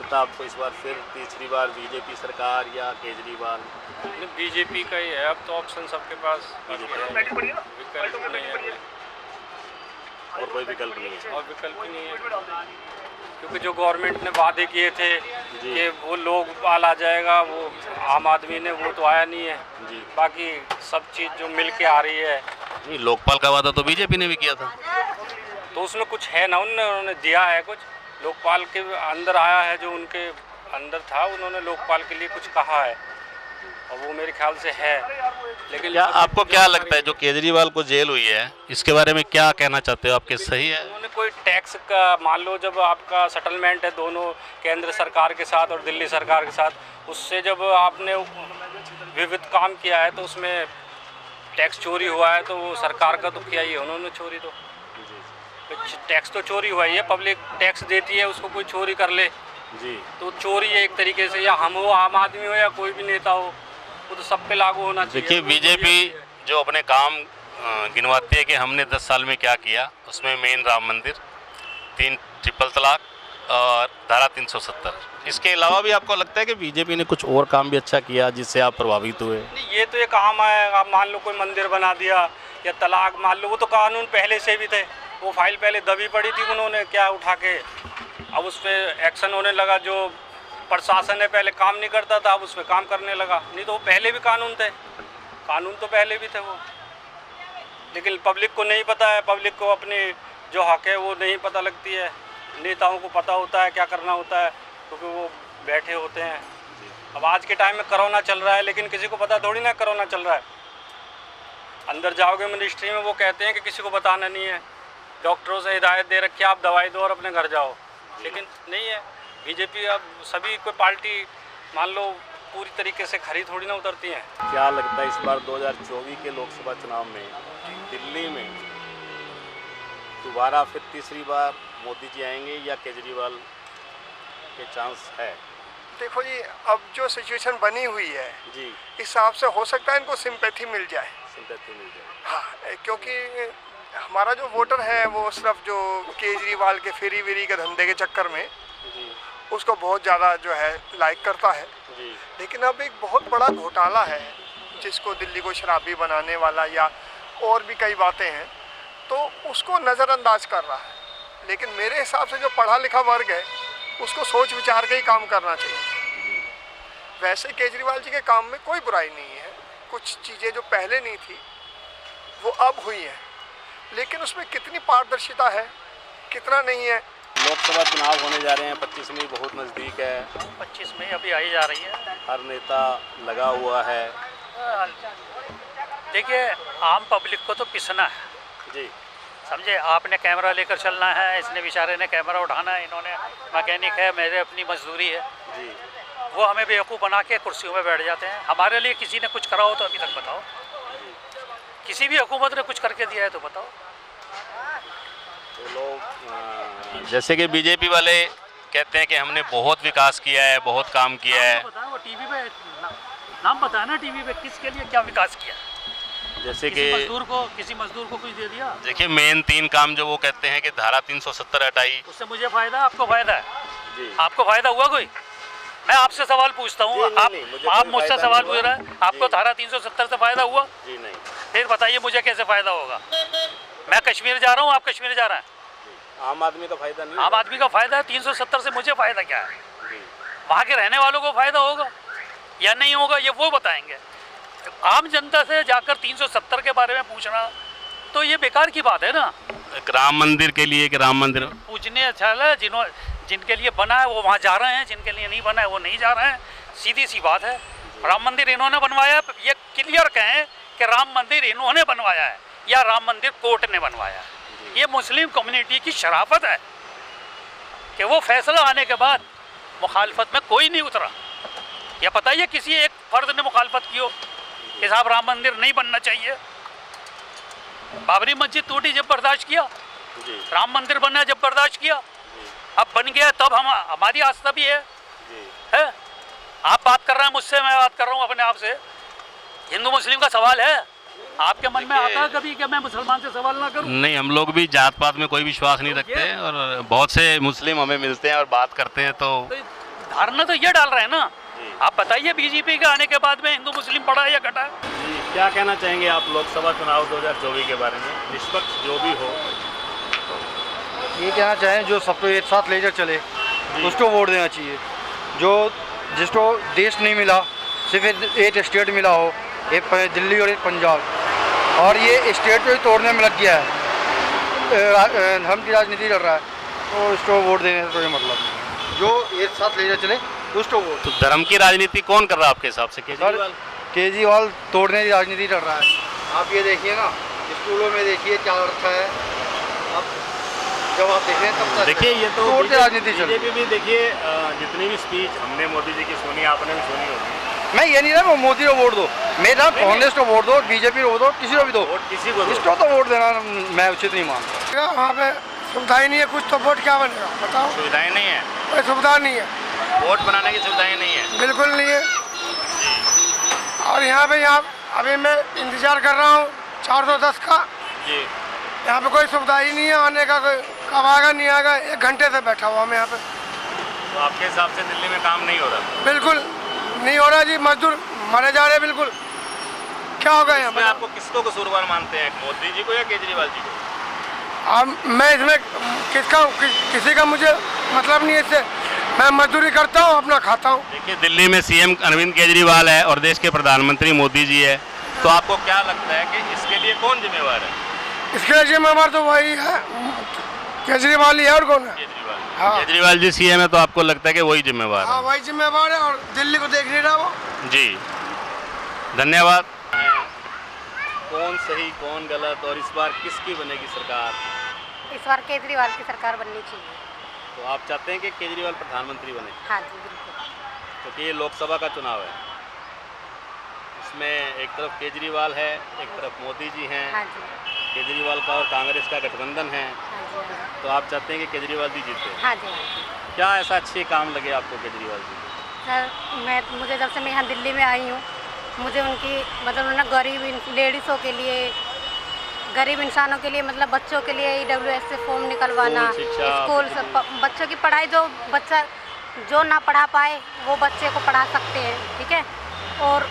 लगता है आपको इस बार फिर तीसरी बार बीजेपी सरकार या केजरीवाल? बीजेपी का ही है, अब तो ऑप्शन सबके पास बीजेपी है, विकल्प नहीं है और कोई विकल्प नहीं है? और विकल्प ही नहीं है, क्योंकि जो गवर्नमेंट ने वादे किए थे कि वो लोकपाल आ जाएगा, वो आम आदमी ने वो तो आया नहीं है जी। बाकी सब चीज़ जो मिल के आ रही है। नहीं, लोकपाल का वादा तो बीजेपी ने भी किया था। तो उसमें कुछ है ना, उन्होंने दिया है कुछ, लोकपाल के अंदर आया है जो उनके अंदर था, उन्होंने लोकपाल के लिए कुछ कहा है और वो मेरे ख्याल से है। लेकिन क्या आपको क्या लगता है जो केजरीवाल को जेल हुई है, इसके बारे में क्या कहना चाहते हो? आपके सही है? उन्होंने कोई टैक्स का, मान लो जब आपका सेटलमेंट है दोनों केंद्र सरकार के साथ और दिल्ली सरकार के साथ, उससे जब आपने विविध काम किया है तो उसमें टैक्स चोरी हुआ है तो वो सरकार का तो किया ही है उन्होंने चोरी। तो टैक्स तो चोरी हुआ ही है, पब्लिक टैक्स देती है, उसको कोई चोरी कर ले जी तो चोरी है एक तरीके से, या हम हो, आम आदमी हो या कोई भी नेता हो, वो तो सब पे लागू होना चाहिए। देखिए, बीजेपी जो अपने काम गिनवाती है कि हमने 10 साल में क्या किया, उसमें मेन राम मंदिर, 3 ट्रिपल तलाक और धारा 370। इसके अलावा भी आपको लगता है कि बीजेपी ने कुछ और काम भी अच्छा किया जिससे आप प्रभावित हुए? नहीं, ये तो एक आम है, आप मान लो कोई मंदिर बना दिया या तलाक मान लो, वो तो कानून पहले से भी थे, वो फाइल पहले दबी पड़ी थी, उन्होंने क्या उठा के अब उस पर एक्शन होने लगा। जो प्रशासन है पहले काम नहीं करता था, अब उस पर काम करने लगा, नहीं तो वो पहले भी कानून थे, कानून तो पहले भी थे वो, लेकिन पब्लिक को नहीं पता है, पब्लिक को अपनी जो हक है वो नहीं पता लगती है। नेताओं को पता होता है क्या करना होता है क्योंकि वो बैठे होते हैं। अब आज के टाइम में कोरोना चल रहा है, लेकिन किसी को पता थोड़ी ना कोरोना चल रहा है। अंदर जाओगे मिनिस्ट्री में, वो कहते हैं कि किसी को बताना नहीं है, डॉक्टरों से हिदायत दे रखी है आप दवाई दो और अपने घर जाओ, लेकिन नहीं है। बीजेपी अब सभी कोई पार्टी मान लो पूरी तरीके से खरी थोड़ी ना उतरती है। क्या लगता है इस बार 2024 के लोकसभा चुनाव में दिल्ली में दोबारा फिर तीसरी बार मोदी जी आएंगे या केजरीवाल के चांस है? देखो जी, अब जो सिचुएशन बनी हुई है जी, इस हिसाब से हो सकता है इनको सिंपैथी मिल जाए। सिंपैथी मिल जाए। हाँ, क्योंकि हमारा जो वोटर है वो सिर्फ जो केजरीवाल के फेरी वेरी के धंधे के चक्कर में जी उसको बहुत ज़्यादा जो है लाइक करता है। जी लेकिन अब एक बहुत बड़ा घोटाला है जिसको दिल्ली को शराबी बनाने वाला या और भी कई बातें हैं, तो उसको नज़रअंदाज कर रहा है। लेकिन मेरे हिसाब से जो पढ़ा लिखा वर्ग है उसको सोच विचार के ही काम करना चाहिए। वैसे केजरीवाल जी के काम में कोई बुराई नहीं है, कुछ चीज़ें जो पहले नहीं थी वो अब हुई हैं, लेकिन उसमें कितनी पारदर्शिता है कितना नहीं है। लोकसभा चुनाव होने जा रहे हैं, 25 में बहुत नज़दीक है, 25 में अभी आई जा रही है। हर नेता लगा हुआ है। देखिए, आम पब्लिक को तो पिसना है, जी समझे। आपने कैमरा लेकर चलना है, इसने बेचारे ने कैमरा उठाना है, इन्होंने मैकेनिक है, मेरे अपनी मजदूरी है, जी वो हमें बेवकूफ़ बना के कुर्सियों में बैठ जाते हैं। हमारे लिए किसी ने कुछ करा हो तो अभी तक बताओ, किसी भी हुकूमत ने कुछ करके दिया है तो बताओ। तो लोग जैसे कि बीजेपी वाले कहते हैं कि हमने बहुत विकास किया है, बहुत काम किया है। बताओ, वो टीवी पे नाम बताया ना, टीवी पे किसके लिए क्या विकास किया, जैसे कि किसी मजदूर को कुछ दे दिया। देखिए, मेन 3 काम जो वो कहते हैं कि धारा 370 हटाई, उससे मुझे फायदा, आपको फायदा है? जी आपको फायदा हुआ कोई? मैं आपसे सवाल पूछता हूँ, आप मुझसे सवाल पूछ रहे हैं, आपको धारा 370 से फायदा हुआ? जी नहीं। फिर बताइए मुझे कैसे फायदा होगा? मैं कश्मीर जा रहा हूँ, आप कश्मीर जा रहे हैं, आम आदमी का फायदा नहीं। आम आदमी का फायदा है। 370 से मुझे फायदा क्या है? जी वहाँ के रहने वालों को फायदा होगा या नहीं होगा, ये वो बताएंगे। आम जनता से जाकर 370 के बारे में पूछना तो ये बेकार की बात है ना। एक राम मंदिर के लिए कि राम मंदिर पूछने अच्छा है, जिनके लिए बना है वो वहाँ जा रहे हैं, जिनके लिए नहीं बना है वो नहीं जा रहे हैं, सीधी सी बात है। राम मंदिर इन्होंने बनवाया, ये क्लियर कहें कि राम मंदिर इन्होंने बनवाया है या राम मंदिर कोर्ट ने बनवाया है। ये मुस्लिम कम्युनिटी की शराफत है कि वो फैसला आने के बाद मुखालफत में कोई नहीं उतरा। या बताइए किसी एक फर्द ने मुखालफत की हो कि साहब राम मंदिर नहीं बनना चाहिए? बाबरी मस्जिद टूटी जब बर्दाश्त किया, राम मंदिर बना जब बर्दाश्त किया, अब बन गया तब हमारी आस्था भी है। आप बात कर रहे हैं मुझसे, मैं बात कर रहा हूँ अपने आप से। हिंदू मुस्लिम का सवाल है, आपके मन में आता है कभी कि मैं मुसलमान से सवाल ना करूं? नहीं, हम लोग भी जात पात में कोई विश्वास नहीं रखते और बहुत से मुस्लिम हमें मिलते हैं और बात करते हैं तो धारणा तो ये डाल रहे हैं ना। आप बताइए बीजेपी के आने के बाद में हिंदू मुस्लिम बढ़ा या घटा? जी, क्या कहना चाहेंगे आप लोकसभा चुनाव 2024 के बारे में? निष्पक्ष जो भी हो। ये कहना चाहें जो सबको एक साथ लेकर चले उसको वोट देना चाहिए। जो जिसको देश नहीं मिला, सिर्फ एक स्टेट मिला हो, एक दिल्ली और एक पंजाब, और ये स्टेट को ही तोड़ने में लग गया है, धर्म की राजनीति कर रहा है, तो इसको वोट देने से कोई मतलब नहीं। जो एक साथ लेकर चले उसको वोट। तो धर्म की राजनीति कौन कर रहा है आपके हिसाब से? केजरीवाल? केजरीवाल तोड़ने की राजनीति कर रहा है। आप ये देखिए ना, स्कूलों में देखिए क्या रखा है। अब जब आप देखें तब तक देखिए ये तो तोड़ की राजनीति चल रही बीजेपी भी देखिए, जितनी भी स्पीच हमने मोदी जी की सुनी, आपने भी सुनी होगी। मैं ये नहीं रहा मोदी को वोट दो, मेरा कांग्रेस को वोट दो, बीजेपी को वोट दो, किसी को भी दो, वोट किसी को दो। इसको तो वोट देना मैं उचित नहीं मानता। वहाँ पे सुविधा ही नहीं है, कुछ तो वोट क्या बनेगा बताओ? सुविधाएं नहीं है, कोई सुविधा नहीं है, वोट बनाने की सुविधाएं नहीं है। बिल्कुल नहीं है। और यहाँ पे अभी मैं इंतजार कर रहा हूँ 410 का। जी, यहाँ पे कोई सुविधा ही नहीं है आने का, कोई कब आएगा नहीं आएगा, 1 घंटे से बैठा हुआ मैं यहाँ पे। तो आपके हिसाब से दिल्ली में काम नहीं हो रहा? बिल्कुल नहीं हो रहा जी, मजदूर मरे जा रहे हैं। बिल्कुल क्या होगा यहाँ इसमें पे? आपको किसको कसूरवार मानते हैं, मोदी जी को या केजरीवाल जी को? अब मैं इसमें किसी का मुझे मतलब नहीं है इससे। मैं मजदूरी करता हूँ, अपना खाता हूँ। देखिए दिल्ली में सीएम अरविंद केजरीवाल है और देश के प्रधानमंत्री मोदी जी है, तो आपको क्या लगता है कि इसके लिए कौन जिम्मेवार है? इसके लिए जिम्मेवार तो वही है, केजरीवाल ही है, और कौन है? केजरीवाल। हाँ। केजरीवाल जी सीएम है, तो आपको लगता है कि वही जिम्मेवार हाँ है? वही जिम्मेवार है, और दिल्ली को देख नहीं रहा वो। जी, धन्यवाद। कौन सही कौन गलत, और इस बार किसकी बनेगी सरकार? इस बार केजरीवाल की सरकार बननी चाहिए। तो आप चाहते हैं कि केजरीवाल प्रधानमंत्री बने? हाँ जी बिल्कुल। क्योंकि ये लोकसभा का चुनाव है, इसमें एक तरफ केजरीवाल है, एक तरफ मोदी जी हैं। हाँ जी। केजरीवाल का और कांग्रेस का गठबंधन है, हाँ जी। हाँ तो आप चाहते हैं कि केजरीवाल जी जीते? जी। हाँ जी। हाँ जी। क्या ऐसा अच्छे काम लगे आपको केजरीवाल जी? सर मुझे जब से मैं यहाँ दिल्ली में आई हूँ, मुझे उनकी मतलब उन्होंने गरीब लेडीज़ों के लिए, गरीब इंसानों के लिए, मतलब बच्चों के लिए EWS से फॉर्म निकलवाना, स्कूल से बच्चों की पढ़ाई, जो बच्चा जो ना पढ़ा पाए वो बच्चे को पढ़ा सकते हैं, ठीक है। और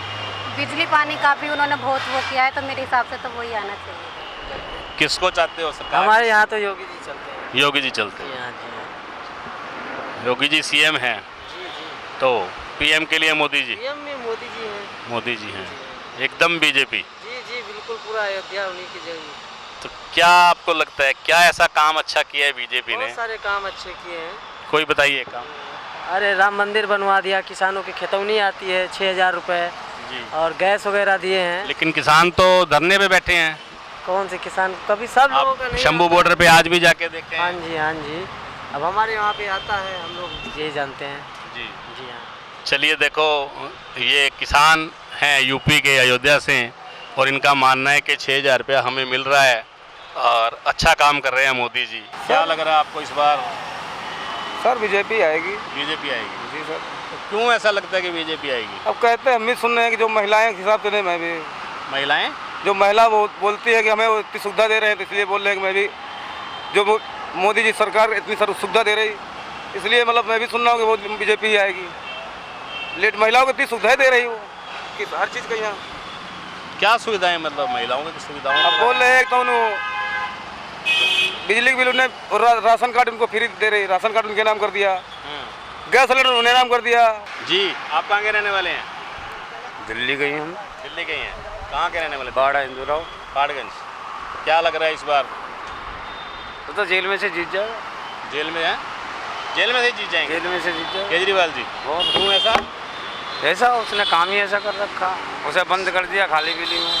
बिजली पानी का भी उन्होंने बहुत वो किया है, तो मेरे हिसाब से तो वही आना चाहिए। किसको चाहते हो सरकार? हमारे यहाँ तो योगी जी चलते हैं। योगी जी चलते हैं। हाँ जी, हाँ। योगी जी सीएम हैं, जी जी। तो पीएम के लिए मोदी जी? पीएम में मोदी जी हैं। मोदी जी हैं, एकदम बीजेपी। जी जी बिल्कुल, पूरा अयोध्या उन्हीं की जगह। तो क्या आपको लगता है, क्या ऐसा काम अच्छा किया है बीजेपी ने? बहुत सारे काम अच्छे किए हैं। कोई बताइए काम। अरे राम मंदिर बनवा दिया, किसानों की खितौनी आती है 6,000 रुपये, जी, और गैस वगैरह दिए हैं। लेकिन किसान तो धरने पे बैठे हैं। कौन से किसान? कभी सब लोगों का आप नहीं शंभू आता। बॉर्डर पे आज भी जाके देखे हाँ हैं? जी हाँ जी। अब हमारे यहाँ पे आता है, हम लोग यही जानते हैं। जी। जी हाँ। चलिए देखो, ये किसान हैं यूपी के, अयोध्या से, और इनका मानना है कि 6,000 रुपया हमें मिल रहा है और अच्छा काम कर रहे हैं मोदी जी। क्या लग रहा है आपको इस बार? सर बीजेपी आएगी। बीजेपी आएगी? जी सर। तो क्यों ऐसा लगता है कि बीजेपी आएगी? अब कहते हैं, हम भी सुन रहे हैं कि जो महिलाएं के हिसाब से नहीं, मैं भी महिलाएं जो महिला वो बोलती है कि हमें वो इतनी सुविधा दे रहे हैं, तो इसलिए बोल रहे हैं कि मैं भी, जो मोदी जी सरकार इतनी सुविधा दे रही, इसलिए मतलब मैं भी सुन रहा हूँ कि वो बीजेपी ही आएगी। लेट महिलाओं को इतनी सुविधाएं दे रही वो कि हर चीज़ का यहाँ। क्या सुविधाएं, मतलब महिलाओं की सुविधाओं? अब बोल रहे हैं तो बिजली के बिल उन्हें, राशन कार्ड उनको फ्री दे रही, राशन कार्ड उनके नाम कर दिया, गैस सिलेंडर उन्हें नाम कर दिया। जी, आप कहाँ के रहने वाले हैं? दिल्ली गई हम। दिल्ली के ही हैं? कहाँ के रहने वाले? बाड़ा इंदौराव। पाड़गंज। क्या लग रहा है इस बार? तो जेल में से जीत जाएगा। जेल में है? जेल में से जीत जाएंगे? जेल में से जीत जाएगा केजरीवाल जी? क्यों ऐसा? ऐसा उसने काम ही ऐसा कर रखा, उसे बंद कर दिया खाली बिल्ली में।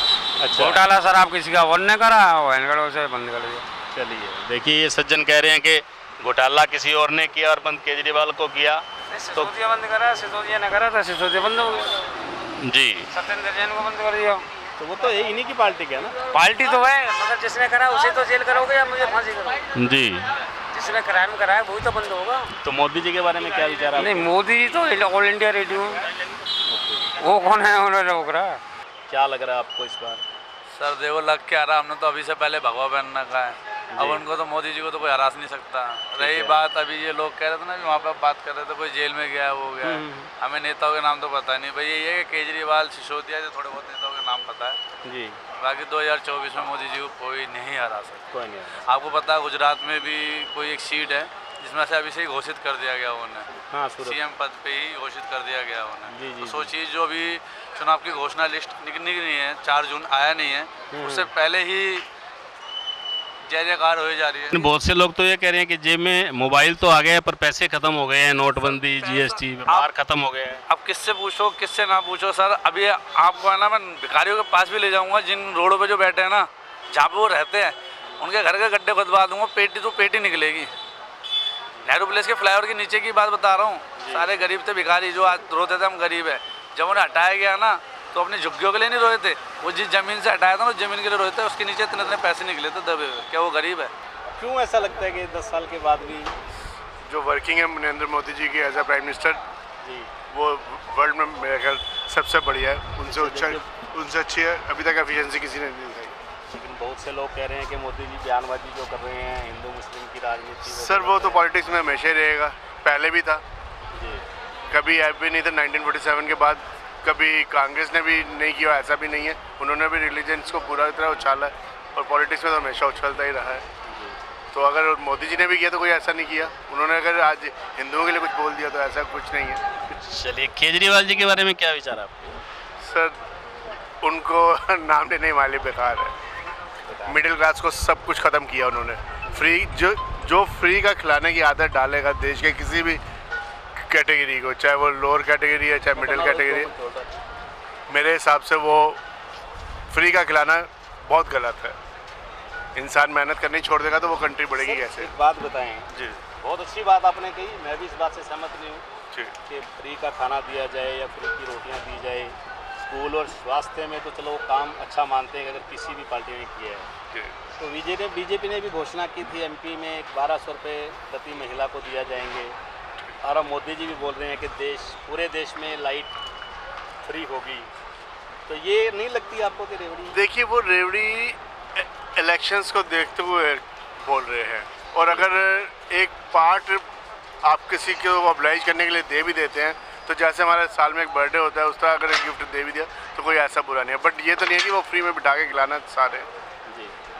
अच्छा, घोटाला सर आप किसी का वन ने करा, उसे बंद कर दिया। चलिए देखिए, ये सज्जन कह रहे हैं कि घोटाला किसी और ने किया और बंद केजरीवाल को किया। तो सिसोदिया बंद करा, सिसोदिया ने करा था, सिसोदिया बंद हो गया। जी, सत्येंद्र जैन को बंद कर दिया। तो वो तो इन्हीं की पार्टी का है ना? पार्टी तो है, मगर जिसने करा उसे तो जेल करोगे या मुझे फांसी करोगे? जी। जिसने क्राइम करा है वही तो बंद होगा। तो मोदी जी के बारे में क्या विचार नहीं, आपके? मोदी जी तो ऑल इंडिया रेडियो, वो कौन है उन्होंने रोक रहा। क्या लग रहा है आपको इस बार? सर देखो लग क्या रहा, हमने तो अभी से पहले भगवा पहन रखा है। अब उनको तो मोदी जी को तो कोई हरा नहीं सकता। रही बात अभी ये लोग कह रहे थे ना, वहाँ पर बात कर रहे थे कोई जेल में गया वो गया, हमें नेताओं के नाम तो पता नहीं। भाई ये है कि केजरीवाल, सिसोदिया, जो थोड़े बहुत नेताओं के नाम पता है जी। बाकी 2024 में मोदी जी को कोई नहीं हरा सकता। कोई नहीं। आपको पता है गुजरात में भी कोई एक सीट है जिसमें से अभी से ही घोषित कर दिया गया उन्हें, हाँ, सीएम पद पे ही घोषित कर दिया गया उन्हें। जी, जी, तो जी। सोचिए जो भी चुनाव की घोषणा लिस्ट निकली नहीं है, 4 जून आया नहीं है, उससे पहले ही जय जयकार हो जा रही है। बहुत से लोग तो ये कह रहे हैं कि जेब में मोबाइल तो आ गया है पर पैसे खत्म हो गए हैं, नोटबंदी, जीएसटी, व्यापार खत्म हो गया है। अब किससे पूछो किससे ना पूछो सर, अभी आपको है ना, मैं भिखारियों के पास भी ले जाऊंगा जिन रोडों पे जो बैठे हैं ना, जहाँ पे वो रहते हैं, उनके घर के गड्ढे खुदवा दूंगा, पेटी तो पेटी निकलेगी। नेहरू प्लेस के फ्लाईओवर के नीचे की बात बता रहा हूँ, सारे गरीब थे, भिखारी जो आज रोते थे हम गरीब है, जब उन्हें हटाया गया ना तो अपनी झुग्गियों के लिए नहीं रोए थे, वो जिस जमीन से हटाया था ना उस जमीन के लिए रोए थे, उसके नीचे इतने इतने पैसे निकले थे दबे हुए। क्या वो गरीब है? क्यों ऐसा लगता है कि 10 साल के बाद भी जो वर्किंग है नरेंद्र मोदी जी की एज अ प्राइम मिनिस्टर, वो वर्ल्ड में मेरे ख्याल सबसे बढ़िया है, उनसे अच्छी है, अभी तक एफिशिएंसी किसी ने नहीं दिखाई। लेकिन बहुत से लोग कह रहे हैं कि मोदी जी बयानबाजी जो कर रहे हैं, हिंदू मुस्लिम की राजनीति सर वो तो पॉलिटिक्स में हमेशा ही रहेगा, पहले भी था, जी। कभी ऐप भी नहीं था 1947 के बाद, कभी कांग्रेस ने भी नहीं किया, ऐसा भी नहीं है, उन्होंने भी रिलीजन्स को पूरा तरह उछाला है और पॉलिटिक्स में तो हमेशा उछलता ही रहा है। तो अगर मोदी जी ने भी किया तो कोई ऐसा नहीं किया, उन्होंने अगर आज हिंदुओं के लिए कुछ बोल दिया तो ऐसा कुछ नहीं है। चलिए, केजरीवाल जी के बारे में क्या विचार है आपके? सर उनको नाम लेने वाले बेकार है, मिडिल क्लास को सब कुछ ख़त्म किया उन्होंने। फ्री जो फ्री का खिलाने की आदत डालेगा देश के किसी भी कैटेगरी को, चाहे वो लोअर कैटेगरी है चाहे मिडिल कैटेगरी है, मेरे हिसाब से वो फ्री का खिलाना बहुत गलत है। इंसान मेहनत करनी छोड़ देगा तो वो कंट्री बढ़ेगी कैसे? एक बात बताएं जी बहुत अच्छी बात आपने कही, मैं भी इस बात से सहमत नहीं हूँ जी कि फ्री का खाना दिया जाए या फ्री की रोटियाँ दी जाए। स्कूल और स्वास्थ्य में तो चलो वो काम अच्छा मानते हैं अगर किसी भी पार्टी ने किया है। जी तो बीजेपी ने भी घोषणा की थी एमपी में 1200 रुपये प्रति महिला को दिया जाएंगे, और अब मोदी जी भी बोल रहे हैं कि पूरे देश में लाइट फ्री होगी। तो ये नहीं लगती आपको कि रेवड़ी? देखिए वो रेवड़ी इलेक्शंस को देखते हुए बोल रहे हैं, और अगर एक पार्ट आप किसी को ऑब्लाइज करने के लिए दे भी देते हैं, तो जैसे हमारे साल में एक बर्थडे होता है उस तरह अगर एक गिफ्ट दे भी दिया तो कोई ऐसा बुरा नहीं है। बट ये तो नहीं है कि वो फ्री में बिठा के खिलाना सारे,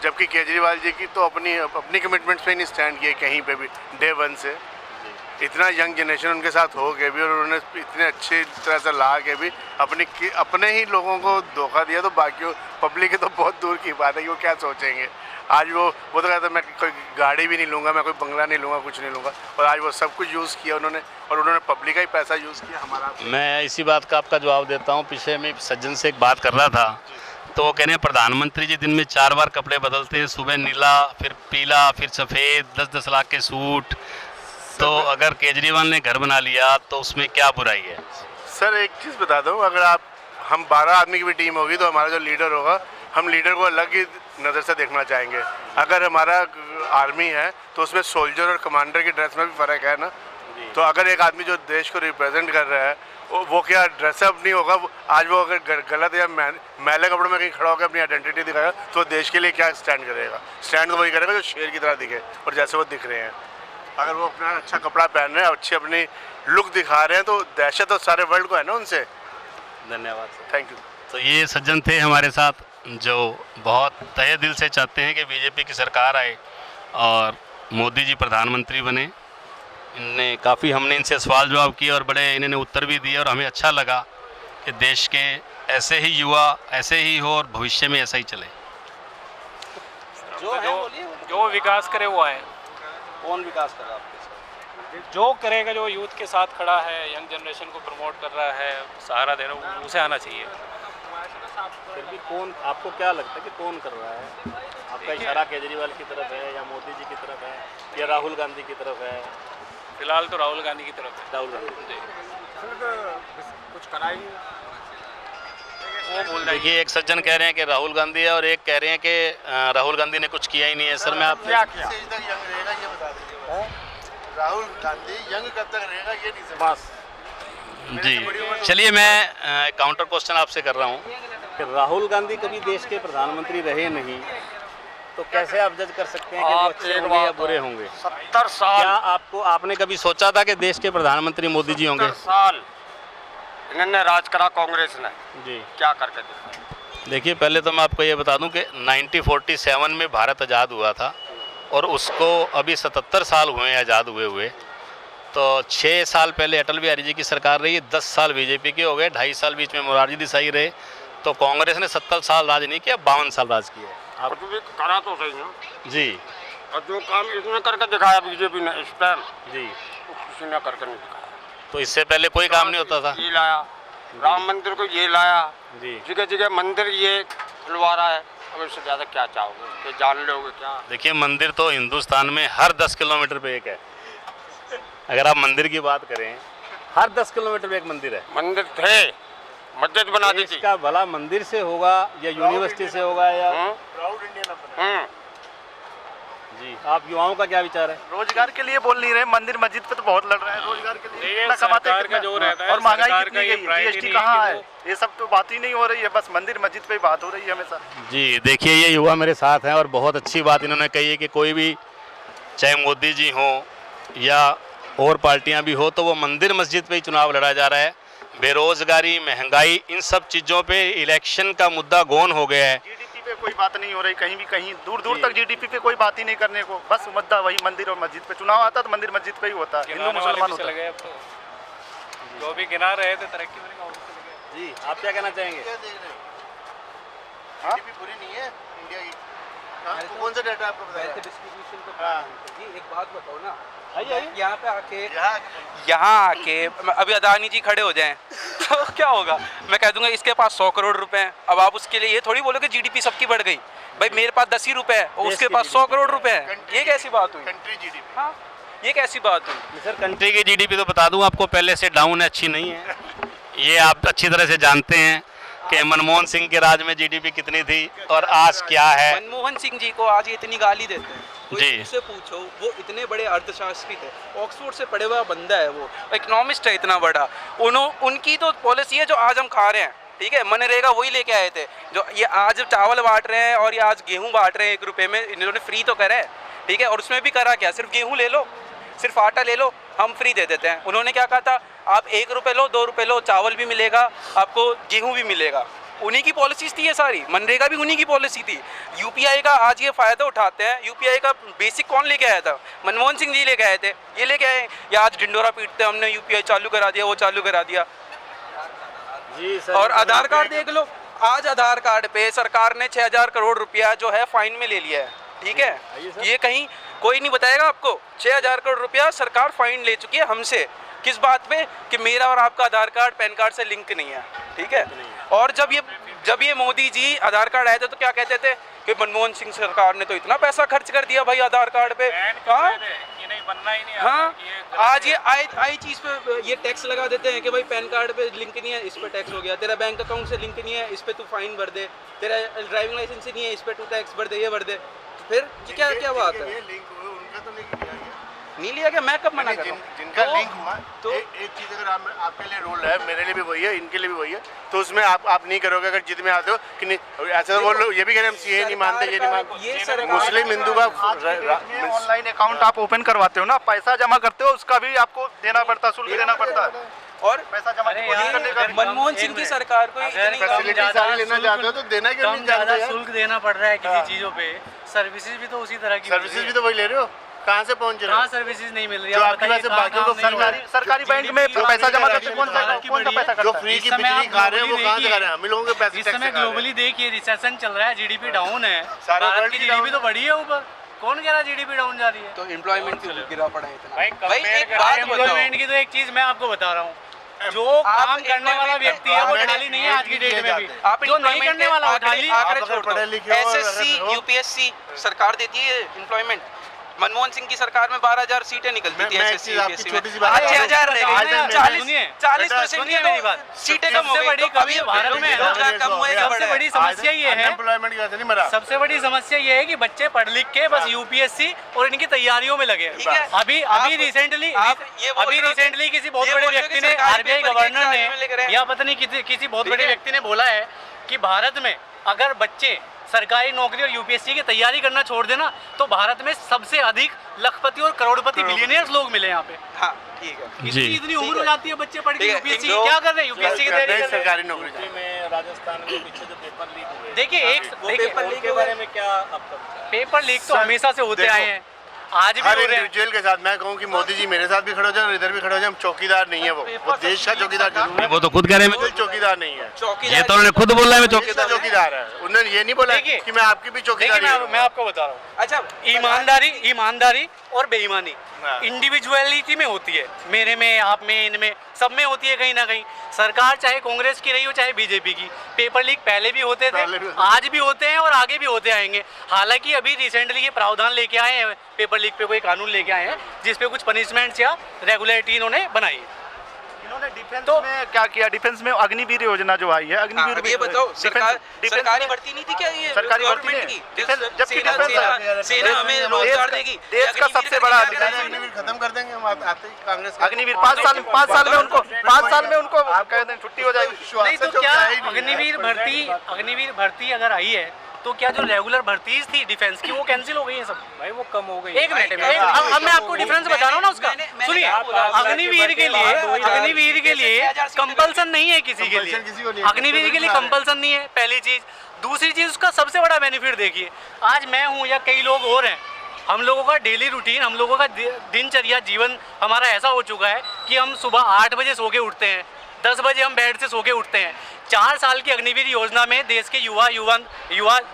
जबकि केजरीवाल जी की तो अपनी कमिटमेंट्स पे ही नहीं स्टैंड किए कहीं पे भी डे 1 से। इतना यंग जनरेशन उनके साथ हो के भी और उन्होंने इतने अच्छी तरह से ला के भी अपने ही लोगों को धोखा दिया, तो बाकी पब्लिक की तो बहुत दूर की बात है कि वो क्या सोचेंगे। आज वो तो कहता मैं कोई गाड़ी भी नहीं लूँगा, मैं कोई बंगला नहीं लूँगा, कुछ नहीं लूँगा, और आज वो सब कुछ यूज़ किया उन्होंने, और उन्होंने पब्लिक का ही पैसा यूज़ किया हमारा। मैं इसी बात का आपका जवाब देता हूँ। पीछे में सज्जन से एक बात कर रहा था, तो वो कह रहे हैं प्रधानमंत्री जी दिन में 4 बार कपड़े बदलते हैं, सुबह नीला फिर पीला फिर सफ़ेद, 10-10 लाख के सूट। तो अगर केजरीवाल ने घर बना लिया तो उसमें क्या बुराई है? सर एक चीज़ बता दूँ, अगर हम 12 आदमी की भी टीम होगी तो हमारा जो लीडर होगा, हम लीडर को अलग ही नज़र से देखना चाहेंगे। अगर हमारा आर्मी है तो उसमें सोल्जर और कमांडर की ड्रेस में भी फ़र्क है ना। तो अगर एक आदमी जो देश को रिप्रेजेंट कर रहा है वो क्या ड्रेसअप नहीं होगा, आज वो अगर गलत या मैले कपड़ों में कहीं खड़ा होकर अपनी आइडेंटिटी दिखाएगा तो देश के लिए क्या स्टैंड करेगा? स्टैंड तो वही करेगा जो शेर की तरह दिखे और जैसे वो दिख रहे हैं। अगर वो अपना अच्छा कपड़ा पहन रहे हैं, अच्छी अपनी लुक दिखा रहे हैं, तो दहशत तो सारे वर्ल्ड को है ना उनसे। धन्यवाद, थैंक यू। तो ये सज्जन थे हमारे साथ जो बहुत तहे दिल से चाहते हैं कि बीजेपी की सरकार आए और मोदी जी प्रधानमंत्री बने। हमने इनसे सवाल जवाब किए और बड़े इन्होंने उत्तर भी दिए, और हमें अच्छा लगा कि देश के ऐसे ही युवा ऐसे ही हो और भविष्य में ऐसा ही चले। जो विकास करे वो आए। कौन विकास कर रहा है आपके साथ? जो करेगा, जो यूथ के साथ खड़ा है, यंग जनरेशन को प्रमोट कर रहा है, सहारा दे रहा है, उसे आना चाहिए। फिर भी कौन, आपको क्या लगता है कि कौन कर रहा है? आपका इशारा केजरीवाल की तरफ है या मोदी जी की तरफ है या राहुल गांधी की तरफ है? फिलहाल तो राहुल गांधी की तरफ है। राहुल गांधी कुछ कराई वो बोल रहे देखिए, एक सज्जन कह रहे हैं कि राहुल गांधी है और एक कह रहे हैं कि राहुल गांधी ने कुछ किया ही नहीं है। सर मैं आप क्या किया? यंग रहेगा ये बता दीजिए। राहुल गांधी यंग कब तक रहेगा ये नहीं समझ। बस जी, चलिए मैं काउंटर क्वेश्चन आपसे कर रहा हूँ कि राहुल गांधी कभी देश के प्रधानमंत्री रहे नहीं, तो कैसे आप जज कर सकते हैं कि वो आप अच्छे एक होंगे या बात बुरे होंगे? 70 साल क्या आपने कभी सोचा था कि देश के प्रधानमंत्री मोदी जी होंगे? 70 साल इन्होंने राज करा कांग्रेस ने, जी क्या करके दिखाया। देखिए, पहले तो मैं आपको ये बता दूं कि 1947 में भारत आज़ाद हुआ था और उसको अभी 77 साल हुए हैं आज़ाद हुए हुए। तो 6 साल पहले अटल बिहारी जी की सरकार रही, 10 साल बीजेपी के हो गए, 2.5 साल बीच में मोरारजी देसाई रहे। तो कांग्रेस ने 70 साल राज नहीं किया, 52 साल राज किया है। और तो भी करा तो सही ना जी और जो काम इसने करके दिखाया बीजेपी ने इस टाइम, जी, तो किसी ने करके नहीं दिखाया। तो इससे पहले कोई काम नहीं होता था। ये लाया राम मंदिर को, ये लाया जी, जगह जगह मंदिर ये खुलवा रहा है। अब इससे ज़्यादा क्या चाहोगे कि जान लोगे क्या? देखिए, मंदिर तो हिंदुस्तान में हर 10 किलोमीटर पे एक है। अगर आप मंदिर की बात करें, हर 10 किलोमीटर पे एक मंदिर है। मंदिर थे, मस्जिद बना दी थी। इसका भला मंदिर से होगा या यूनिवर्सिटी से होगा या जी, आप युवाओं का क्या विचार है? रोजगार के लिए बोल नहीं रहे, मंदिर मस्जिद पे तो बहुत लड़ रहे हैं। रोजगार के लिए कितना कमाते हैं, कितना जो रहता है, और महंगाई सरकार कितनी का ये गई, प्रायोरिटी जीएसटी नहीं है कहाँ कि है, ये सब तो बात ही नहीं हो रही है। बस मंदिर मस्जिद पे ही बात हो रही है हमेशा। जी, देखिए, ये युवा मेरे साथ हैं और बहुत अच्छी बात इन्होंने कही है कि कोई भी, चाहे मोदी जी हो या और पार्टियां भी हो, तो वो मंदिर मस्जिद पे ही चुनाव लड़ा जा रहा है। बेरोजगारी, महंगाई, इन सब चीज़ों पे इलेक्शन का मुद्दा गौन हो गया है। जीडीपी पे कोई बात नहीं हो रही, कहीं भी कहीं दूर दूर तक जीडीपी पे कोई बात ही नहीं करने को। बस मुद्दा वही मंदिर और मस्जिद पे। चुनाव आता तो मंदिर मस्जिद पे ही होता है, हिंदू मुसलमान होता है। जो भी गिना रहे थे तरक्की होने का। जी, आप क्या कहना चाहेंगे? पूरी नहीं है इंडिया की। आपको कौन सा डाटा आपको बताया? जी, एक बात बताओ ना, आइए यहाँ पे आके अभी अदानी जी खड़े हो जाएं तो क्या होगा? मैं कह दूंगा इसके पास 100 करोड़ रुपए हैं। अब आप उसके लिए ये थोड़ी बोलोगे जीडीपी सबकी बढ़ गई। भाई मेरे पास 10 ही रुपए है और उसके पास 100 करोड़ रुपए है। ये कैसी बात हुई? Country GDP. हाँ, ये कैसी बात हुई? सर, कंट्री की जीडीपी तो बता दूं आपको, पहले से डाउन है, अच्छी नहीं है। ये आप अच्छी तरह से जानते हैं कि मनमोहन सिंह के राज में जीडीपी कितनी थी और आज क्या है। मनमोहन सिंह जी को आज ये इतनी गाली देते हैं, जी। उससे पूछो, वो इतने बड़े अर्थशास्त्री थे, ऑक्सफोर्ड से पढ़े हुआ बंदा है, वो इकोनॉमिस्ट है इतना बड़ा। उनकी तो पॉलिसी है जो आज हम खा रहे हैं, ठीक है। मनरेगा वही लेके आए थे जो ये आज चावल बांट रहे हैं और ये आज गेहूं बांट रहे हैं 1 रुपये में। इन्होंने फ्री तो करा है, ठीक है। और उसमें भी करा क्या? सिर्फ गेहूं ले लो, सिर्फ आटा ले लो, हम फ्री दे देते हैं। उन्होंने क्या कहा था? आप 1 रुपये लो, 2 रुपये लो, चावल भी मिलेगा आपको, गेहूँ भी मिलेगा। उन्हीं की पॉलिसीज थी ये सारी, मनरेगा भी उन्हीं की पॉलिसी थी। यूपीआई का आज ये फ़ायदा उठाते हैं। यूपीआई का बेसिक कौन लेके आया था? मनमोहन सिंह जी लेके आए थे, ये लेके आए। या आज ढिंडोरा पीटते हमने यूपीआई चालू करा दिया, वो चालू करा दिया। जी सर, और आधार कार्ड देख लो, आज आधार कार्ड पे सरकार ने 6000 करोड़ रुपया जो है फाइन में ले लिया है, ठीक है। ये कहीं कोई नहीं बताएगा आपको। 6000 करोड़ रुपया सरकार फाइन ले चुकी है हमसे। किस बात पे? कि मेरा और आपका आधार कार्ड पैन कार्ड से लिंक नहीं है, ठीक है। और जब ये मोदी जी आधार कार्ड आए थे तो क्या कहते थे कि मनमोहन सिंह सरकार ने तो इतना पैसा खर्च कर दिया भाई आधार कार्ड पे। हाँ, हाँ, आज ये आई चीज़ पे ये टैक्स लगा देते हैं कि भाई पैन कार्ड पे लिंक नहीं है, इस पे टैक्स हो गया। तेरा बैंक अकाउंट से लिंक नहीं है, इस पे तू फाइन भर दे। तेरा ड्राइविंग लाइसेंस नहीं है, इस पे तू टैक्स भर दे, ये भर दे। फिर क्या बात है? उनका तो नहीं किया गया। नहीं लिया गया, मैं कब मना कर रहा हूँ? जिनका लिंक हुआ तो एक चीज़ अगर आपके लिए रूल है, मेरे लिए भी वही है, इनके लिए भी वही है, तो उसमें आप नहीं करोगे अगर जिद में आते हो कि नहीं। ऐसा वो लोग ये भी कह रहे हैं हम सीए नहीं मानते, ये नहीं मानते। मुस्लिम हिंदू का ऑनलाइन अकाउंट आप ओपन करवाते हो ना, पैसा जमा करते हो, उसका भी आपको देना पड़ता है, शुल्क देना पड़ता है। और पैसा जमा करने का मनमोहन सिंह की सरकार को इतनी फैसिलिटी सारी लेना चाहते हो तो देना क्यों नहीं चाहते यार? शुल्क देना पड़ रहा है किसी चीज़ों पे। सर्विसेज भी तो उसी तरह की सर्विसेज भी तो वही ले रहे हो, कहाँ से पहुँच रहे हो? कहाँ सर्विसेज नहीं मिल रही जो आपकी वजह से बाकियों को सरकारी बैंक में पैसा जमा करते कौन सा पैसा जो करता है? फ्री की बिजली खा रहे हैं वो कहाँ से खा रहे हैं? हम ही लोगों के पैसे इस टैक्स समय से खा रहे हैं। ग्लोबली देखिए रिसेशन चल रहा है, जीडीपी डाउन है। सारा भारत वर्ल्ड की ही जीडीपी down तो बढ़ी है ऊपर। कौन कह रहा है जीडीपी डाउन जा रही है? तो एम्प्लॉयमेंट क्यों गिरा पड़ा है इतना? भाई एक बात एम्प्लॉयमेंट बताओ, की तो एक चीज़ मैं आपको बता रहा हूँ, जो काम करने वाला व्यक्ति है वो खाली नहीं है आज की डेट में भी। आप जो नहीं करने वाला वो खाली। आंकड़े छोड़ पढ़े दो। लिखे हो, एसएससी, अगर हो। यूपीएससी सरकार देती है एम्प्लॉयमेंट। मनमोहन सिंह की सरकार में 12000 सीटें निकलती थी मैं एक एसएससी चीज़ आपकी यूपीएससी छोटी सी में। बात आज बताऊं। 6000 रह आज गई। मैं- 40% सुनिए मेरी बात। सीटें कम हो सबसे गई। बड़ी तो अभी कमी भारत में है ना, रोजगार कम हुआ है या बढ़ा सबसे है? बड़ी समस्या ये है, अनएम्प्लॉयमेंट की वजह से नहीं मरा। सबसे बड़ी समस्या ये है कि बच्चे पढ़ लिख के बस यूपीएससी और इनकी तैयारियों में लगे ठीक है। हैं। अभी रिसेंटली किसी बहुत ये बड़े बोल रहे हो व्यक्ति कि ने, सरकारी आरबीआई पेपर के गवर्नर एग्जाम में लेकर ने आए। या पता नहीं किसी बहुत ठीक बड़े है। व्यक्ति ने बोला है कि भारत में अगर बच्चे सरकारी नौकरी और यूपीएससी की तैयारी करना छोड़ देना, तो भारत में सबसे अधिक लखपति और करोड़पति बिलियनियर्स लोग मिले यहाँ पे। हाँ ठीक है। इतनी इतनी उम्र हो जाती है, बच्चे पढ़ के ठीक है, यूपीएससी जो- क्या कर रहे हैं, यूपीएससी की तैयारी कर रहे हैं। सरकारी नौकरी में राजस्थान के पीछे जो पेपर लीक हुए, देखिए पेपर लीक के बारे में क्या आपका विचार? पेपर लीक तो हमेशा से होते आए हैं, आज भी हर हो रहे हैं। इंडिविजुअल के साथ मैं कहूँ कि मोदी जी मेरे साथ भी खड़े हो जाए और इधर भी खड़े हो जाए, हम चौकीदार नहीं है, वो देश का चौकीदार जरूर है, वो तो खुद कह रहे हैं बिल्कुल चौकीदार नहीं है, ये तो उन्होंने खुद बोला है मैं चौकीदार है। उन्होंने ये नहीं बोला देखिए, कि मैं आपकी भी चौकीदार देखिए मैं आपको बता रहा हूँ, अच्छा ईमानदारी और बेईमानी इंडिविजुअलिटी में होती है, मेरे में, आप में, इनमें, सब में होती है कहीं ना कहीं। सरकार चाहे कांग्रेस की रही हो चाहे बीजेपी की, पेपर लीक पहले भी होते थे, आज भी होते हैं और आगे भी होते आएंगे। हालांकि अभी रिसेंटली ये प्रावधान लेके आए हैं, पेपर लीक पे कोई कानून लेके आए हैं जिसपे कुछ पनिशमेंट्स या रेगुलेटरी इन्होंने बनाई है। इन्होंने डिफेंस में क्या किया? डिफेंस में अग्निवीर योजना जो आई है, अग्निवीर ये बताओ, सरकारी भर्ती नहीं थी क्या ये? सरकारी भर्ती गवर्नमेंट नहीं, की डिफेंस जबकि डिफेंस सेना हमें रोजगार देगी, देश का सबसे बड़ा अग्निवीर खत्म कर देंगे हम आते ही कांग्रेस अग्निवीर 5 साल में उनको कह दें छुट्टी हो जाएगी। नहीं तो क्या अग्निवीर भर्ती अगर आई है तो क्या जो रेगुलर भर्तीज थी डिफेंस की वो कैंसिल हो गई है सब? भाई वो कम हो गई। एक मिनट अब मैं आपको डिफरेंस बता रहा हूँ ना उसका। सुनिए, अग्निवीर के लिए कंपल्सन नहीं है किसी के लिए, अग्निवीर के लिए कंपल्सन नहीं है, पहली चीज। दूसरी चीज, उसका सबसे बड़ा बेनिफिट देखिए, आज मैं हूँ या कई लोग और हैं, हम लोगों का डेली रूटीन, हम लोगों का दिनचर्या, जीवन हमारा ऐसा हो चुका है कि हम सुबह 8 बजे सो के उठते हैं, 10 बजे हम बेड से सो के उठते हैं। 4 साल की अग्निवीर योजना में देश के युवा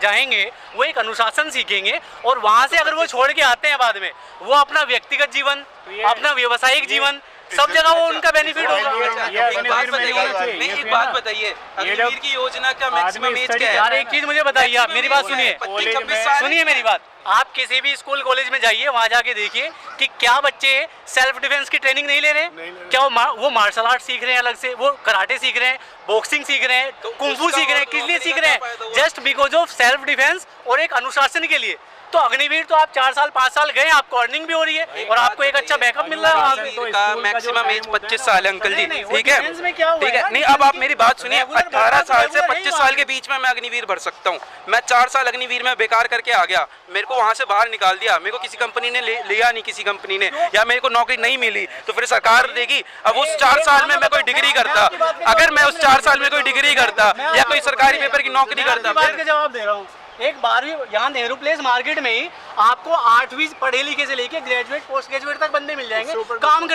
जाएंगे, वो एक अनुशासन सीखेंगे और वहाँ से अगर वो छोड़ के आते हैं बाद में, वो अपना व्यक्तिगत जीवन, अपना व्यवसायिक जीवन, सब जगह वो उनका बेनिफिट होगा। एक बात बताइए, अग्निवीर की योजना का मैक्सिमम एज क्या है? यार एक चीज मुझे बताइए, आप मेरी बात सुनिए, सुनिए मेरी बात। आप किसी भी स्कूल कॉलेज में जाइए, वहाँ जाके देखिए कि क्या बच्चे सेल्फ डिफेंस की ट्रेनिंग नहीं ले रहे हैं? क्या वो मार्शल आर्ट सीख रहे हैं अलग से, वो कराटे सीख रहे हैं, बॉक्सिंग सीख रहे हैं, कुंफू सीख रहे हैं? किस लिए सीख रहे हैं? Just because of self defence और एक अनुशासन के लिए। तो अग्निवीर तो आप 4 साल 5 साल गए, आपको अर्निंग भी हो रही है और आपको एक अच्छा बैकअप मिल रहा है। अग्निवीर का मैक्सिमम एज 25 साल है अंकल जी, ठीक है? ठीक है, नहीं अब आप मेरी बात सुनिए, 18 साल से 25 साल के बीच में मैं अग्निवीर भर सकता हूँ। मैं 4 साल अग्निवीर में बेकार करके आ गया, मेरे को वहाँ से बाहर निकाल दिया, मेरे को किसी कंपनी ने लिया नहीं, किसी कंपनी ने, या मेरे को नौकरी नहीं मिली, तो फिर सरकार देगी। अब उस 4 साल में मैं कोई डिग्री करता, अगर मैं उस 4 साल में कोई डिग्री करता या कोई सरकारी पेपर की नौकरी करता, बात का जवाब दे रहा हूँ। एक 12वीं यहाँ नेहरू प्लेस मार्केट में ही आपको 8वीं पढ़े लिखे से लेके ग्रेजुएट पोस्ट ग्रेजुएट तक बंदे मिल जाएंगे काम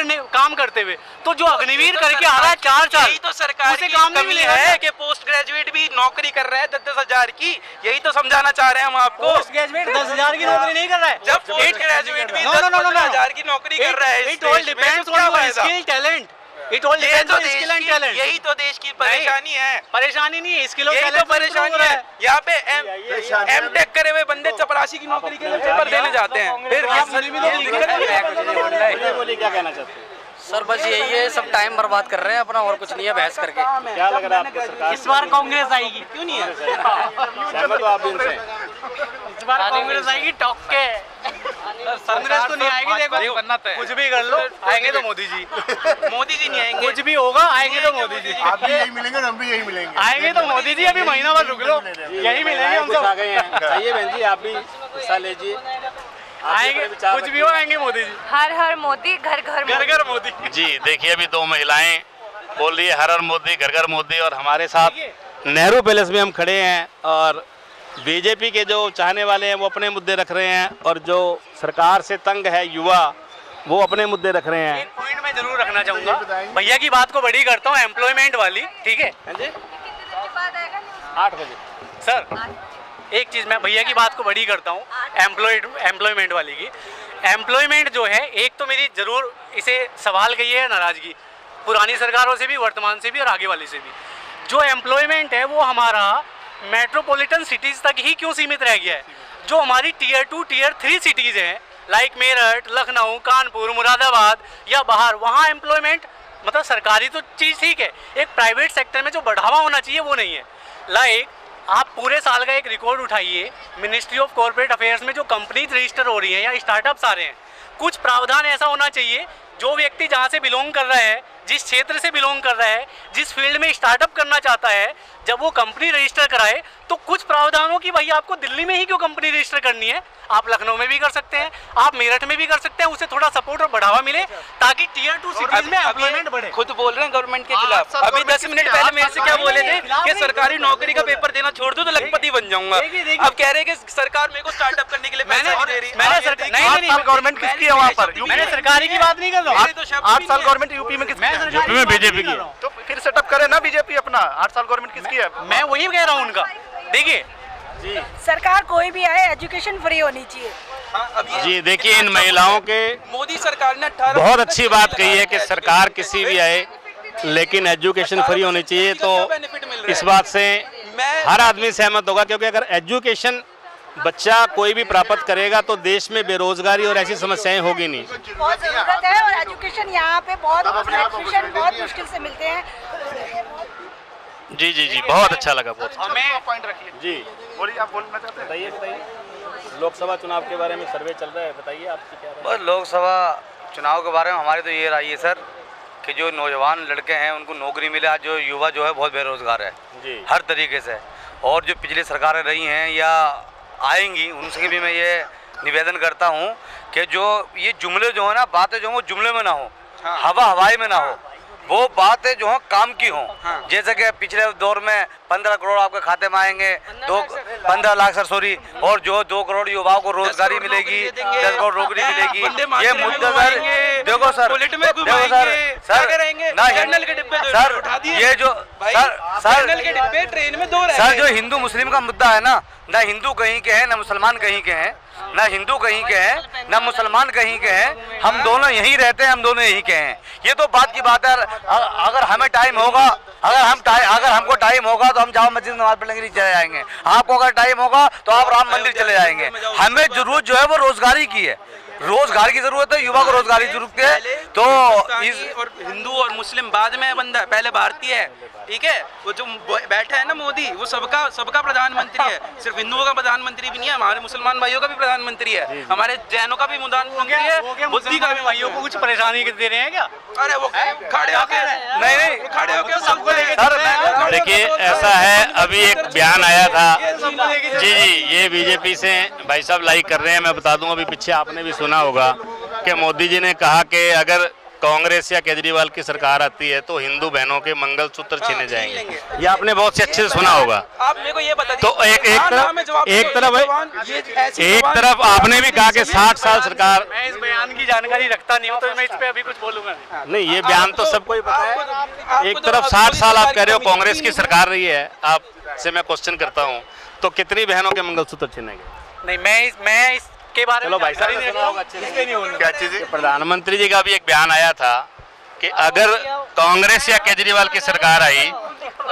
करते हुए। तो जो अग्निवीर करके आ रहा है 4 साल, यही तो सरकार की कमी है कि पोस्ट ग्रेजुएट भी नौकरी कर रहा है 10-10 हजार की, यही तो समझाना चाह रहे हैं हम आपको। पोस्ट ग्रेजुएट 10,000 की नौकरी नहीं कर रहा है, जब पोस्ट ग्रेजुएट भी 10-15 हजार की नौकरी कर रहा है, it all depends on skill talent, it all depends on skill and talent. यही तो देश की परेशानी है। परेशानी नहीं है, स्किल और यही तो टैलेंट परेशानी है। यहाँ पे एमटेक करे हुए बंदे चपरासी की नौकरी के लिए पेपर देने जाते हैं, फिर क्या कहना चाहते हैं? सर बस यही है, सब टाइम बर्बाद कर रहे हैं अपना, और कुछ नहीं है बहस करके। क्या लग रहा है आपको सरकार? इस बार कांग्रेस आएगी, क्यों नहीं है? सहमत हो आप इनसे? इस बार कांग्रेस आएगी, टॉप के कांग्रेस तो नहीं आएगी। देखो कुछ भी कर लो, आएंगे तो मोदी जी। मोदी जी नहीं आएंगे, कुछ भी होगा, आएंगे तो मोदी जी। आप भी यही मिलेंगे, हम भी यही मिलेंगे। आएंगे तो मोदी जी, अभी महीना भर रुक लो, यही मिलेंगे हम सब। आ गए हैं। आइए बहन जी, आप भी हिस्सा लीजिए, आएंगे, कुछ भी हो, आएंगे मोदी जी। हर हर मोदी, घर घर मोदी। जी देखिए, अभी 2 महिलाएं बोल रही है हर हर मोदी, घर घर मोदी, और हमारे साथ नेहरू पैलेस में हम खड़े हैं और बीजेपी के जो चाहने वाले हैं वो अपने मुद्दे रख रहे हैं और जो सरकार से तंग है युवा वो अपने मुद्दे रख रहे हैं। एक पॉइंट मैं जरूर रखना चाहूँगा, भैया की बात को बड़ी करता हूँ, एम्प्लॉयमेंट वाली, ठीक है? 8 बजे सर एक चीज़ मैं भैया की बात को बड़ी करता हूँ, एम्प्लॉयमेंट वाली की। एम्प्लॉयमेंट जो है, एक तो मेरी ज़रूर इसे सवाल गई है नाराज़गी, पुरानी सरकारों से भी, वर्तमान से भी और आगे वाली से भी। जो एम्प्लॉयमेंट है वो हमारा मेट्रोपॉलिटन सिटीज़ तक ही क्यों सीमित रह गया है? जो हमारी टियर 2 टियर 3 सिटीज़ हैं, लाइक मेरठ, लखनऊ, कानपुर, मुरादाबाद या बाहर, वहाँ एम्प्लॉयमेंट मतलब सरकारी तो चीज़ ठीक है, एक प्राइवेट सेक्टर में जो बढ़ावा होना चाहिए वो नहीं है। लाइक आप पूरे साल का एक रिकॉर्ड उठाइए, मिनिस्ट्री ऑफ कॉर्पोरेट अफेयर्स में जो कंपनीज रजिस्टर हो रही हैं या स्टार्टअप्स आ रहे हैं, कुछ प्रावधान ऐसा होना चाहिए जो व्यक्ति जहाँ से बिलोंग कर रहा है जिस क्षेत्र से बिलोंग कर रहा है, जिस फील्ड में स्टार्टअप करना चाहता है, जब वो कंपनी रजिस्टर कराए तो कुछ प्रावधानों की भाई आपको दिल्ली में ही क्यों कंपनी रजिस्टर करनी है? आप लखनऊ में भी कर सकते हैं, आप मेरठ में भी कर सकते हैं, उसे थोड़ा सपोर्ट और बढ़ावा मिले ताकि टियर 2 सिटीज में एम्प्लॉयमेंट बढ़े। खुद बोल रहे हैं गवर्नमेंट के खिलाफ। अभी 10 मिनट पहले मेरे से क्या बोले थे कि सरकारी नौकरी का पेपर देना छोड़ दो तो लखपति बन जाऊंगा। अब कह रहे हैं कि सरकार मेरे को स्टार्टअप करने के लिए पैसा नहीं दे रही। नहीं गवर्नमेंट किसकी है वहाँ पर? मैंने सरकारी की बात नहीं कर रहा हूँ। 8 साल गवर्नमेंट यूपी में किसकी है? यूपी में बीजेपी की है। तो फिर सेटअप करे ना बीजेपी अपना। 8 साल गवर्नमेंट किसकी है? मैं वही कह रहा हूँ उनका। देखिए सरकार कोई भी आए एजुकेशन फ्री होनी चाहिए। जी देखिए, इन महिलाओं के मोदी सरकार ने 18 बहुत अच्छी बात कही है कि सरकार किसी भी आए लेकिन एजुकेशन फ्री होनी चाहिए। तो इस बात से हर आदमी सहमत होगा, क्योंकि अगर एजुकेशन बच्चा कोई भी प्राप्त करेगा तो देश में बेरोजगारी और ऐसी समस्याएं होगी नहीं। बहुत जरूरत है और एजुकेशन यहाँ पे बहुत मुश्किल से मिलते हैं। जी जी जी, बहुत अच्छा लगा। बहुत हमें पॉइंट रखिए जी, बोलिए, आप बोलना चाहते हैं? बताइए। लोकसभा चुनाव के बारे में सर्वे चल रहा है, बताइए आपकी क्या राय है? बस लोकसभा चुनाव के बारे में हमारी तो ये राय है सर कि जो नौजवान लड़के हैं उनको नौकरी मिले। आज जो युवा जो है बहुत बेरोजगार है जी, हर तरीके से। और जो पिछली सरकारें रही हैं या आएंगी उनसे भी मैं ये निवेदन करता हूँ कि जो ये जुमले जो है ना, बातें जो वो जुमले में ना हो, हवा हवाई में ना हो, वो बातें जो है काम की हो। जैसे कि पिछले दौर में 15 करोड़ आपके खाते में आएंगे, 15 लाख सर सॉरी, और जो 2 करोड़ युवाओं को रोजगारी मिलेगी, 10 करोड़ नौकरी मिलेगी। ये मुद्दा सर देखो सर, ये जो सर जो हिंदू मुस्लिम का मुद्दा है ना हिंदू कहीं के हैं ना मुसलमान कहीं के हैं, ना हिंदू कहीं के हैं ना मुसलमान कहीं के हैं, हम दोनों यहीं रहते हैं, हम दोनों यहीं के हैं। ये तो बात की बात है। अगर हमें टाइम होगा, अगर हमको टाइम होगा तो हम जामा मस्जिद नमाज पढ़ने के लिए चले जाएंगे। आपको अगर टाइम होगा तो आप राम मंदिर चले जाएंगे। हमें जरूरत जो है वो रोजगारी की है, रोजगार की जरूरत है, युवा को रोजगार की जरूरत है। तो और हिंदू और मुस्लिम बाद में बंदा है, पहले भारतीय है, ठीक है। वो जो बैठा है ना मोदी, वो सबका प्रधानमंत्री है, सिर्फ हिंदुओं का प्रधानमंत्री भी नहीं है, हमारे मुसलमान भाइयों का भी प्रधानमंत्री है, हमारे जैनों का भी प्रधानमंत्री है, बुद्धि का भी। भाइयों को कुछ परेशानी दे रहे हैं क्या? अरे वो खड़े होके नहीं खड़े होके सबको सर देखिए, ऐसा है, अभी एक बयान आया था जी जी, ये बीजेपी से भाई साहब लाइक कर रहे हैं। मैं बता दूं, अभी पीछे आपने भी सुना होगा कि मोदी जी ने कहा कि अगर कांग्रेस या केजरीवाल की सरकार आती है तो हिंदू बहनों के मंगलसूत्र छीने जाएंगे। ये आपने बहुत से अच्छे से सुना होगा। आप मेरे को ये बता तो एक तरफ आपने भी कहा कि 60 साल सरकार। मैं इस बयान की जानकारी रखता नहीं हूँ तो मैं इस पे अभी कुछ बोलूंगा नहीं। ये बयान तो सबको ही पता है। एक तरफ 60 साल आप कह रहे हो कांग्रेस की सरकार रही है, आपसे मैं क्वेश्चन करता हूँ, तो कितनी बहनों के मंगलसूत्र छीनेंगे? नहीं, मैं इसके बारे में भाई साहब, क्या चीज़? प्रधानमंत्री जी का भी एक बयान आया था कि अगर कांग्रेस या केजरीवाल की सरकार आई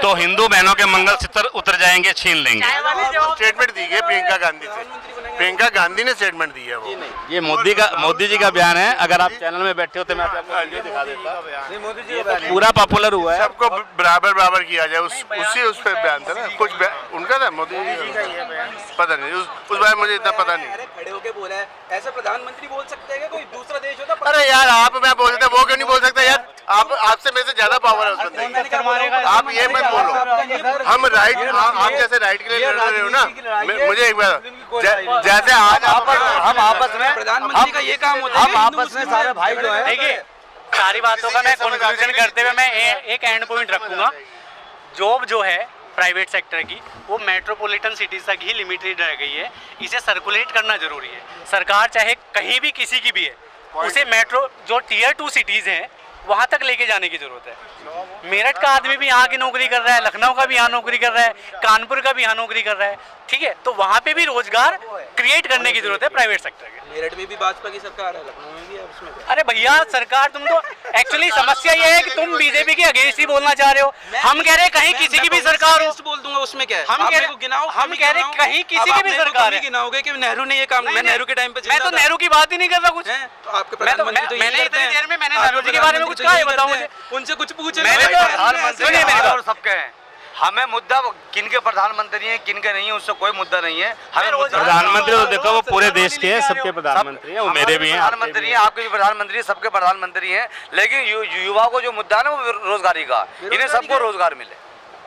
तो हिंदू बहनों के मंगलसूत्र उतर जाएंगे, छीन लेंगे। स्टेटमेंट दी है प्रियंका गांधी से, प्रियंका गांधी ने स्टेटमेंट दी है वो। ये मोदी जी का बयान है। अगर आप चैनल में बैठे हो तो मैं आपको वीडियो दिखा देता। मोदी जी पूरा पॉपुलर हुआ है, सबको बराबर किया जाए, उस पर बयान था ना, कुछ उनका था मोदी जी का, पता नहीं उस बारे मुझे इतना पता नहीं। खड़े होके बोला है, ऐसे प्रधानमंत्री बोल सकते हैं कि कोई दूसरा देश होता? अरे यार आप मैं बोल सकता, वो क्यों नहीं बोल सकता यार? आपसे मेरे से ज्यादा पावर है उस बंदे। आप ये मत बोलो, हम राइट, आप जैसे राइट के लिए लड़ रहे हो ना, मुझे एक बार जैसे आज हम आपस में, प्रधानमंत्री का ये काम होता है, हम आपस में सारे भाई जो है। देखिए, सारी बातों का मैं कंक्लूजन करते हुए मैं एक एंड पॉइंट रखूंगा। जॉब जो है प्राइवेट सेक्टर की, वो मेट्रोपॉलिटन सिटीज़ तक ही लिमिटेड रह गई है। इसे सर्कुलेट करना जरूरी है। सरकार चाहे कहीं भी किसी की भी है, उसे मेट्रो जो टियर 2 सिटीज़ हैं वहाँ तक लेके जाने की जरूरत है। मेरठ का आदमी भी यहाँ की नौकरी कर रहा है, लखनऊ का भी यहाँ नौकरी कर रहा है, कानपुर का भी यहाँ नौकरी कर रहा है, ठीक है। तो वहाँ पे भी रोजगार क्रिएट करने की जरूरत है प्राइवेट सेक्टर के। मेरठ में भी भाजपा की सरकार है, लखनऊ में भी है, उसमें अरे भैया सरकार, तुम तो एक्चुअली समस्या ये है कि तुम बीजेपी के अगेंस्ट ही बोलना चाह रहे हो। हम कह रहे हैं कहीं किसी की भी सरकार हो, बोल दूंगा, उसमें क्या है? हम कह रहे हैं कहीं किसी की भी सरकार है। गिनाओगे कि नेहरू ने ये काम, मैं नेहरू के टाइम पे मैं तो नेहरू की बात ही नहीं कर रहा कुछ। तो आपके प्रधानमंत्री तो मैंने इतनी देर में मैंने नेहरू जी के बारे में कुछ कहा है, बताओ मुझे। उनसे कुछ पूछे, प्रधानमंत्री सबके हैं, हमें मुद्दा किन के प्रधानमंत्री हैं किन के नहीं है उससे कोई मुद्दा नहीं है। हमें प्रधानमंत्री तो देखो वो पूरे देश के हैं, सबके प्रधानमंत्री हैं, वो मेरे भी हैं, प्रधानमंत्री हैं, आपके भी प्रधानमंत्री हैं, सबके प्रधानमंत्री हैं। लेकिन युवा को जो मुद्दा है ना वो रोजगारी का, इन्हें सबको रोजगार मिले।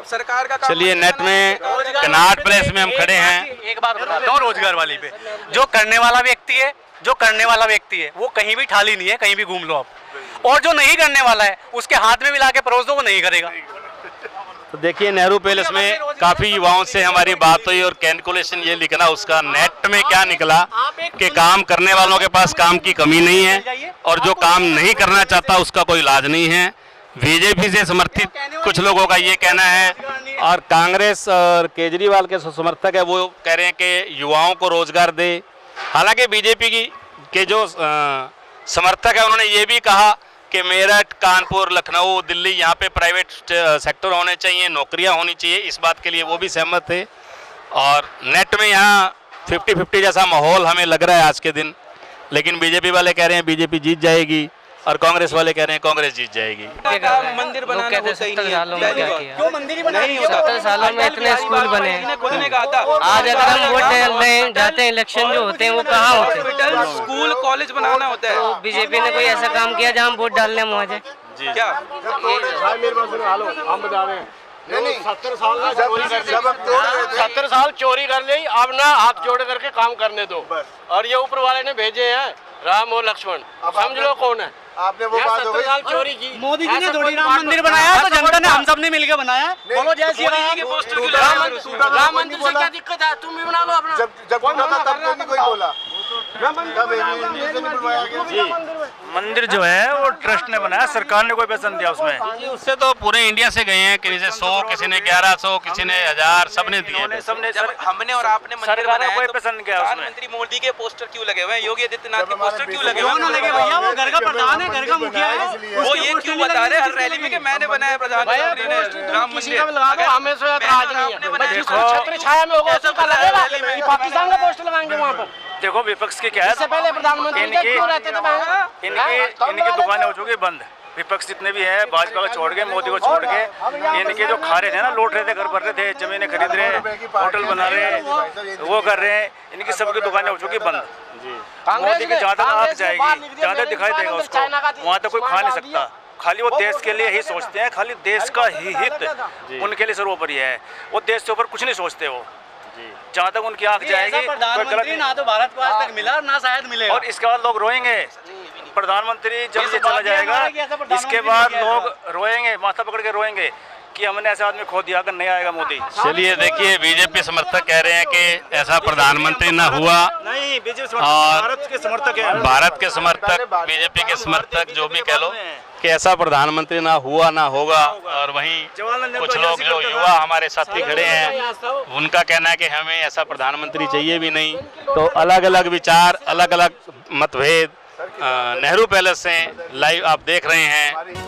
सरकार का चलिए नेट में कनाट प्लेस में हम खड़े हैं। एक बात बताता हूँ रोजगार वाली पे, जो करने वाला व्यक्ति है वो कहीं भी ठाली नहीं है, कहीं भी घूम लो आप, और जो नहीं करने वाला है उसके हाथ में भी ला के परोस दो, वो नहीं करेगा। तो देखिए नेहरू पैलेस में काफी युवाओं से हमारी बात हुई और कैलकुलेशन ये लिखना उसका नेट में क्या निकला कि काम करने वालों के पास काम की कमी नहीं है और जो काम नहीं करना चाहता उसका कोई इलाज नहीं है। बीजेपी से समर्थित कुछ लोगों का ये कहना है और कांग्रेस और केजरीवाल के समर्थक है वो कह रहे हैं कि युवाओं को रोजगार दे। हालांकि बीजेपी के जो समर्थक है उन्होंने ये भी कहा कि मेरठ, कानपुर, लखनऊ, दिल्ली यहाँ पे प्राइवेट सेक्टर होने चाहिए, नौकरियाँ होनी चाहिए, इस बात के लिए वो भी सहमत थे। और नेट में यहाँ 50-50 जैसा माहौल हमें लग रहा है आज के दिन, लेकिन बीजेपी वाले कह रहे हैं बीजेपी जीत जाएगी और कांग्रेस वाले कह रहे हैं कांग्रेस जीत जाएगी। मंदिर बनाना होता ही नहीं है। क्यों मंदिर ही बनाया? 70 सालों में इतने स्कूल बने हैं। खुद ने कहा था आज अगर हम वोट डालने जाते हैं, इलेक्शन जो होते हैं वो कहाँ होते हैं? स्कूल कॉलेज बनाना होता है। बीजेपी ने कोई ऐसा काम किया जहाँ हम वोट डालने वहाँ जाए? क्या हम बता रहे हैं नहीं 70 साल चोरी कर ली, अब ना हाथ जोड़ करके काम करने दो। और ये ऊपर वाले ने भेजे हैं राम और लक्ष्मण, समझ लो कौन है। आपने वो बात 70 साल चोरी की, मोदी जी ने थोड़ी राम मंदिर बनाया, तो जनता ने हम सब ने मिलकर बनाया। बोलो जय श्री राम। राम मंदिर से क्या दिक्कत है? तुम भी बना लो अपना। जब बोला था तब नहीं कोई बोला। मंदिर जो है वो ट्रस्ट ने बनाया, सरकार ने कोई पैसा नहीं दिया उसमें। उससे तो पूरे इंडिया से गए हैं, किसी ने 100, किसी ने 1100, किसी ने 1000, सबने दिए। सबने हमने और आपने मंदिर बनाया कोई तो पैसा नहीं गया उसमें। प्रधानमंत्री मोदी के पोस्टर क्यों लगे हुए हैं? योगी आदित्यनाथ के पोस्टर क्यों लगे हुए क्यों ना लगे भैया? वो घर का प्रधान है, घर का मुखिया है। वो ये क्यों बता रहे हर रैली में कि मैंने बनाया प्रधानमंत्री ने राम मंदिर? हमें से राज नहीं है। छत्र छाया में होगा उसका लगेगा, पाकिस्तान का पोस्टर लगाएंगे वहाँ पर। देखो विपक्ष की क्या है, इससे पहले प्रधानमंत्री क्यों रहते थे वहाँ? इनकी दुकानें हो चुकी बंद। विपक्ष जितने भी है भाजपा को छोड़ के, मोदी को छोड़ के, इनके जो खा रहे थे ना, लूट रहे थे, घर भर रहे थे, जमीनें खरीद रहे हैं, होटल बना रहे हैं, वो कर रहे हैं, इनकी सबकी दुकानें हो चुकी बंद। मोदी की जहाँ तक आग जाएगी, जहाँ तक दिखाई देगा उसको, वहाँ तक कोई खा नहीं सकता। खाली वो देश के लिए ही सोचते हैं, खाली देश का ही हित उनके लिए सर्वोपरि है। वो देश से ऊपर कुछ नहीं सोचते। वो जहाँ तक उनकी आंख जाएगी, प्रधानमंत्री ना तो भारत को आज तक मिला ना शायद मिलेगा। और इसके बाद लोग रोएंगे। प्रधानमंत्री जब से चला जाएगा इसके बाद लोग रोएंगे, माथा पकड़ के रोएंगे कि हमने ऐसा आदमी खो दिया, अगर नहीं आएगा मोदी। चलिए देखिए बीजेपी समर्थक कह रहे हैं कि ऐसा प्रधानमंत्री ना हुआ। नहीं, बीजेपी और भारत के समर्थक है, भारत के समर्थक, बीजेपी के समर्थक जो भी कह लो कि ऐसा प्रधानमंत्री ना हुआ ना होगा। और वहीं कुछ लोग जो युवा हमारे साथी खड़े हैं उनका कहना है कि हमें ऐसा प्रधानमंत्री चाहिए भी नहीं। तो अलग अलग विचार, अलग अलग मतभेद नेहरू पैलेस से लाइव आप देख रहे हैं।